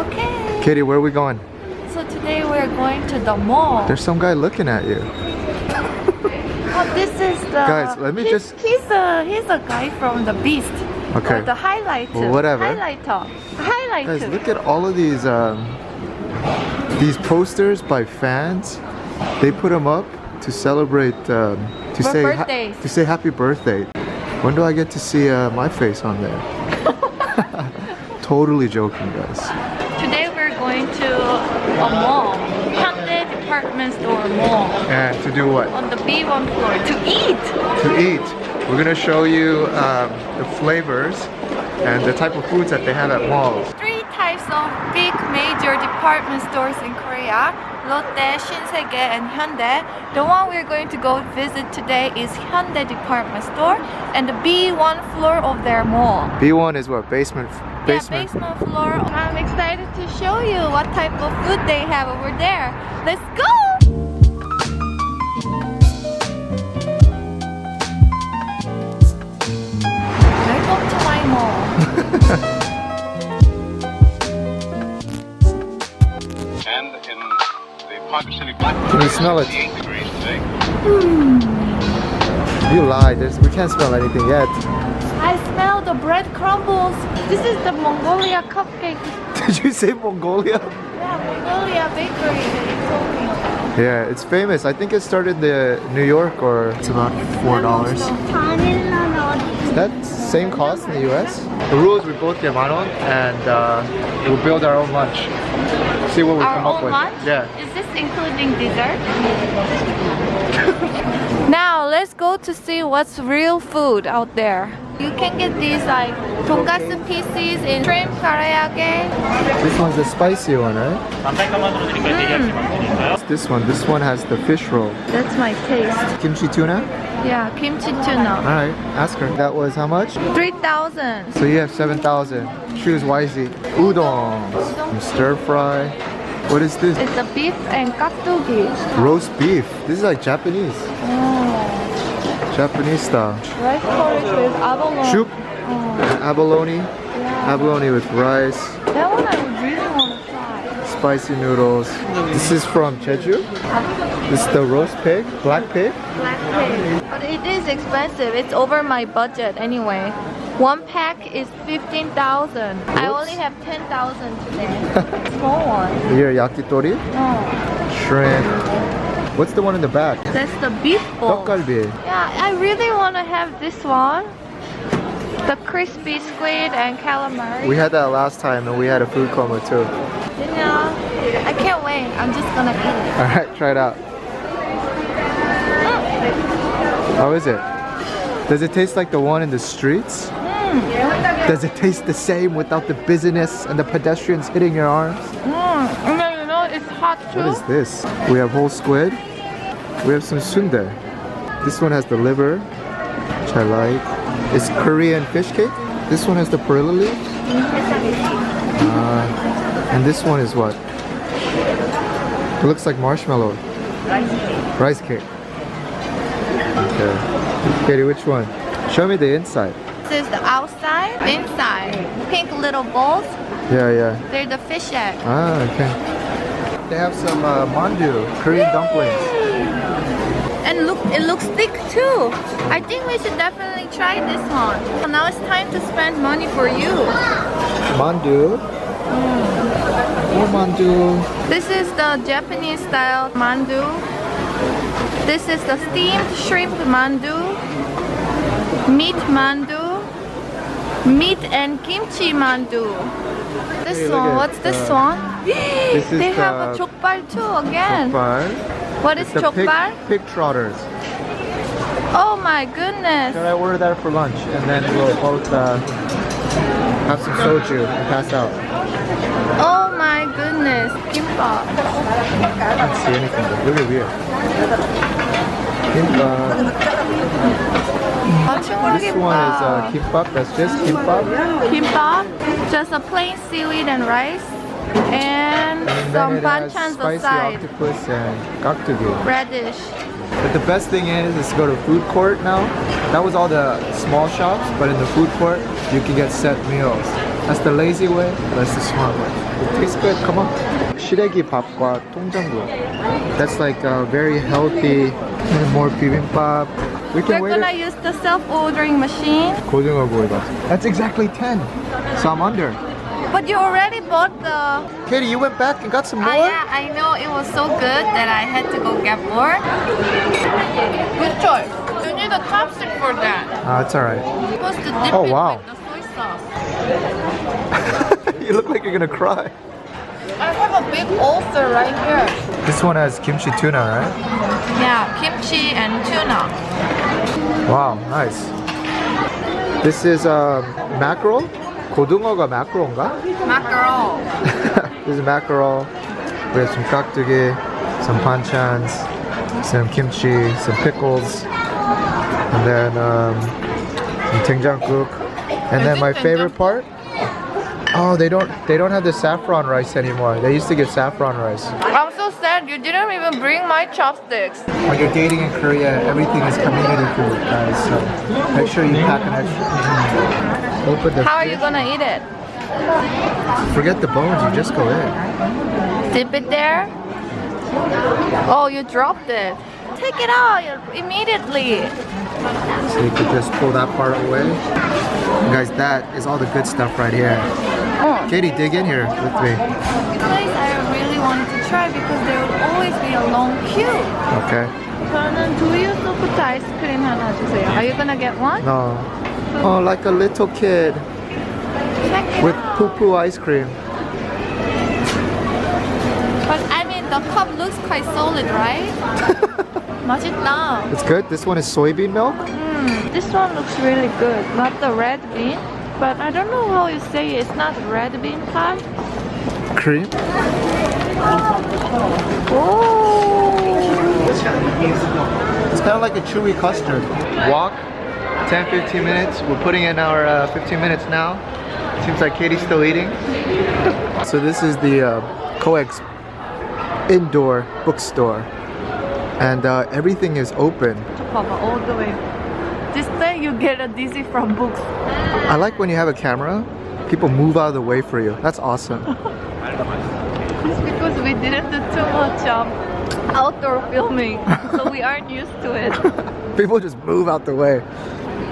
Okay. Katie, where are we going? So today we're going to the mall. There's some guy looking at you. Oh, this is the Guys, let me just... He's a guy from the Beast. Okay. Or the highlighter. Well, whatever. Highlighter. Guys, look at all of these posters by fans. They put them up to celebrate, to say happy birthday. When do I get to see my face on there? Totally joking, guys. Today we're going to a mall, Hyundai Department Store Mall. And to do what? On the B1 floor to eat. To eat. We're gonna show you the flavors and the type of foods that they have at malls. 3 types of big major department stores in Korea: Lotte, Shinsegae, and Hyundai. The one we're going to go visit today is Hyundai Department Store and the B1 floor of their mall. B1 is what? Basement. Yeah, basement floor. I'm excited to show you what type of food they have over there. Let's go! Welcome to my mall. And in the Parker City Black. Can you smell it? 58 degrees today. You lied. We can't smell anything yet. I smell the bread crumbles. This is the Mongolia cupcake. Did you say Mongolia? Yeah, Mongolia bakery that you told me about. Yeah, it's famous. I think it started in New York, or it's about $4. Is that same cost in the US? The rule is we both get $1 and we'll build our own lunch. See what we come up with. Lunch? Yeah. Is this including dessert? Now let's go to see what's real food out there. You can get these like 돈가스 pieces in shrimp karaage. This one's the spicy one, right? This one has the fish roll. That's my taste. Kimchi tuna? Yeah, kimchi tuna. Alright, ask her. That was how much? 3,000. So you have 7,000. Choose wisely. Udon. Some stir fry. What is this? It's a beef and 깍두기. Roast beef. This is like Japanese. Japanese style. Rice porridge with abalone. Soup. Abalone. Yeah. Abalone with rice. That one I would really want to try. Spicy noodles. This is from Jeju. This is the roast pig. Black pig. Black pig. But it is expensive. It's over my budget anyway. One pack is 15,000. I only have 10,000 today. Small one. Here, yakitori. Oh. Shrimp. What's the one in the back? That's the beef bowl. Tteokgalbi. Yeah, I really want to have this one. The crispy squid and calamari. We had that last time and we had a food coma too. You know, I can't wait. I'm just gonna eat it. Alright, try it out. How is it? Does it taste like the one in the streets? Does it taste the same without the busyness and the pedestrians hitting your arms? And then, you know, it's hot too. What is this? We have whole squid. We have some sundae. This one has the liver, which I like. It's Korean fish cake. This one has the perilla leaves. And this one is what? It looks like marshmallow. Rice cake. Okay. Katie, which one? Show me the inside. This is the outside, inside. Pink little balls. Yeah. They're the fish egg. Ah, okay. They have some mandu, Korean dumplings. And look, it looks thick too. I think we should definitely try this one. So now it's time to spend money for you. Mandu. More mandu. This is the Japanese style mandu. This is the steamed shrimp mandu. Meat mandu. Meat and kimchi mandu. This Hey, look one, at what's this one? This is They have a the jokbal too again. Jokbal. What is It's the jokbal? pig trotters. Oh my goodness. Should I order that for lunch? And then we'll both have some soju and pass out. Oh my goodness. Kimbap. I can't see anything, but really weird. Kimbap. This one is kimbap, that's just kimbap. Kimbap, just a plain seaweed and rice. And some then it has banchans spicy aside. octopus and 깍두기. Radish. But the best thing is to go to food court now. That was all the small shops, but in the food court, you can get set meals. That's the lazy way, that's the smart way. It tastes good, come on. 시래기 밥과 통장국. That's like a very healthy, more bibimbap. We can We're wait. gonna use the self-ordering machine. 고등어 구이다. That's exactly 10. So I'm under. But you already bought the... Katie, you went back and got some more? yeah, I know it was so good that I had to go get more. Good choice. You need a chopstick for that. It's alright. You're supposed to dip Oh, it wow. with the soy sauce. You look like you're gonna cry. I have a big ulcer right here. This one has kimchi tuna, right? Yeah, kimchi and tuna. Wow, nice. This is mackerel? 고등어가 mackerel인가? Mackerel. This is mackerel. We have some 깍두기, some banchans, some kimchi, some pickles, and then some 된장국. And then my favorite part, oh, they don't have the saffron rice anymore. They used to give saffron rice. I'm so sad you didn't even bring my chopsticks. When you're dating in Korea, everything is community food, guys. So make sure you pack an extra. Open the How are you gonna eat it? Forget the bones, you just go in. Dip it there? Oh, you dropped it. Take it out immediately. So you could just pull that part away. Guys, that is all the good stuff right here. Katie, dig in here with me. This place I really wanted to try because there would always be a long queue. Okay. 저는 두유 소프트 아이스크림 하나 주세요. Are you gonna get one? No. Oh, like a little kid Check it with out. poo-poo ice cream. But I mean, the cup looks quite solid, right? 맛있다. It's good. This one is soybean milk. This one looks really good. Not the red bean, but I don't know how you say it. It's not red bean pie. Cream. Oh. It's kind of like a chewy custard. Walk 10-15 minutes. We're putting in our 15 minutes now. Seems like Katie's still eating. So this is the Coex indoor bookstore. And everything is open. 봐봐, all the way. This day you get a dizzy from books. I like when you have a camera, people move out of the way for you. That's awesome. It's because we didn't do too much outdoor filming, so we aren't used to it. People just move out the way.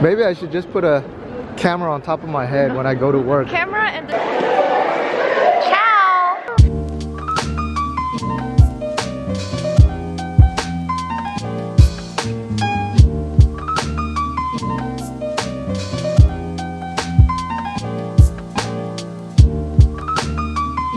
Maybe I should just put a camera on top of my head when I go to work. Camera and the